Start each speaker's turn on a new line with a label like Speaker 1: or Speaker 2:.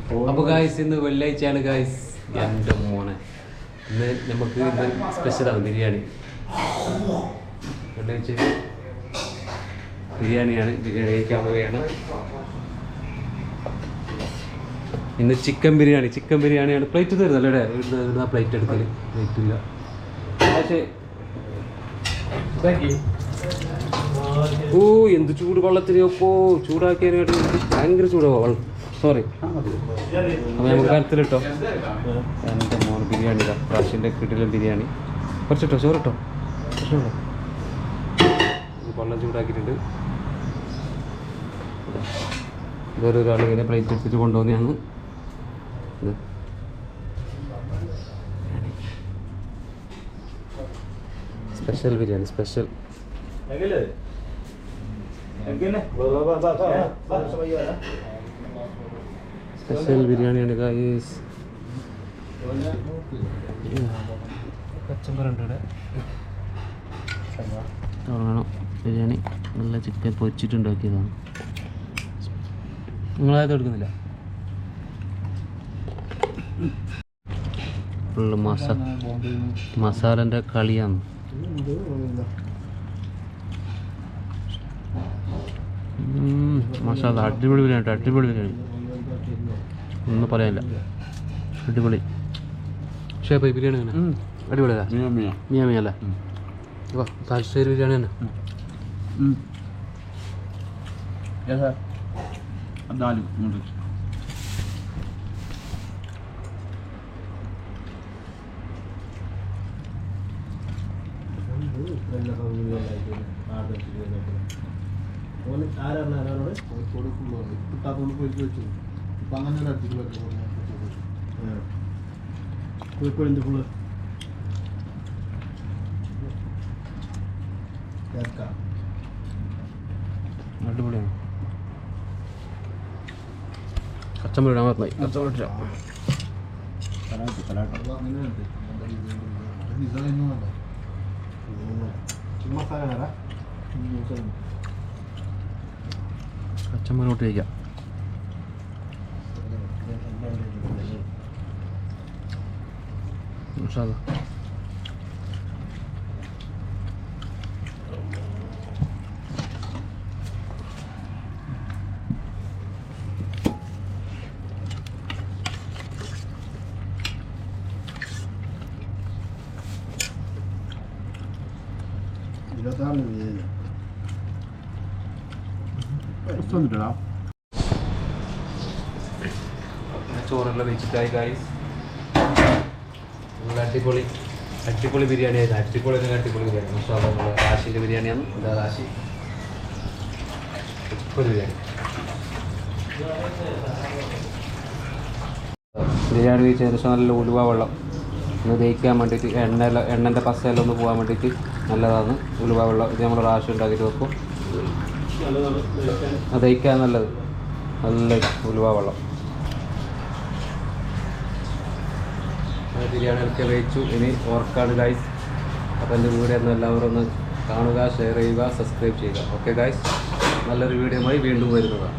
Speaker 1: അപ്പോൾ ഗായ്സ് ഇന്ന് വെള്ളിയാഴ്ചയാണ് ഗായ്സ്. എൻ്റെ മോനെ ഇന്ന് നമുക്ക് ഇന്ന് സ്പെഷ്യലാണ് ബിരിയാണി. വെള്ളിയാഴ്ച ബിരിയാണി കഴിക്കാൻ പോവുകയാണ്. ഇന്ന് ചിക്കൻ ബിരിയാണിയാണ്. പ്ലേറ്റ് തരുന്നല്ലേ ഇവിടുന്ന് പ്ലേറ്റ് എടുക്കല്. പ്ലേറ്റ് ഇല്ല പക്ഷേ ഓ എന്ത് ചൂട് വെള്ളത്തിന്. അപ്പോൾ ചൂടാക്കിയതിനായിട്ട് ഭയങ്കര ചൂടാവും വെള്ളം. സോറി. അപ്പോൾ നമുക്ക് കരുത്തിലിട്ടോ. എൻ്റെ മോൻ ബിരിയാണി പ്രാവശ്യൻ്റെ കിട്ടില്ല ബിരിയാണി. കുറച്ചിട്ടോ ചോറിട്ടോ കുറച്ചിട്ടോ. വെള്ളം ചൂടാക്കിയിട്ടുണ്ട്. വേറെ ഒരാൾ ഇങ്ങനെ പ്ലേറ്റ് എടുത്തിട്ട് കൊണ്ടുവന്നെയാണ്. സ്പെഷ്യൽ ബിരിയാണി സ്പെഷ്യൽ ബിരിയാണിയാണ് ഗായ്സ്. കച്ചമ്പറുണ്ട് ഇവിടെ. തുടങ്ങണം ബിരിയാണി. നല്ല ചിക്കൻ പൊരിച്ചിട്ടുണ്ടാക്കിയതാണ്. നിങ്ങളായത് എടുക്കുന്നില്ല. ഫുള്ള് മസാലൻ്റെ കളിയാണ്. മസാല അടിപൊളി ബിരിയാണി ഒന്നും പറയാനില്ല. അടിപൊളി. ഷേപ്പ് ബിരിയാണി തന്നെ അടിപൊളിയല്ലേ? മിയാമിയല്ലേ? അപ്പോൾ താൽശ്ശേരി ബിരിയാണി തന്നെ. അടിപൊളിയാണ്. കച്ചമ്പറി ഇടാൻ മതി. കച്ചമ്പറി കച്ചമ്പറിനോട്ട് കഴിക്കാം. ചോറെല്ലാം വെച്ചിട്ടായി ഗായ്സ്. നല്ല അടിപൊളി ബിരിയാണി ആയിരുന്നു. അടിപൊളി ബിരിയാണി. മസാല റാഷിൻ്റെ ബിരിയാണിയാണ്. ഇതാ റാഷി ബിരിയാണി. ബിരിയാണി കഴിച്ചതിന് ശേഷം നല്ല ഉലുവ വെള്ളം ഒന്ന് ദഹിക്കാൻ വേണ്ടിയിട്ട് എണ്ണൻ്റെ പസയെല്ലാം ഒന്ന് പോകാൻ വേണ്ടിയിട്ട് നല്ലതാണ് ഉലുവ വെള്ളം. ഇത് നമ്മൾ റാഷി ഉണ്ടാക്കിയിട്ട് വെക്കും. അത് ദഹിക്കാൻ നല്ലത്. നല്ല ഉലുവ വെള്ളം. ബിരിയാണി ഒക്കെ കഴിച്ചു. ഇനി ഓർക്കാണ് ഗായ്സ്. അപ്പോൾ എൻ്റെ വീഡിയോ ഒന്ന് എല്ലാവരും ഒന്ന് കാണുക, ഷെയർ ചെയ്യുക, സബ്സ്ക്രൈബ് ചെയ്യുക. ഓക്കെ ഗായ്സ്, നല്ലൊരു വീഡിയോയുമായി വീണ്ടും വരുന്നതാണ്.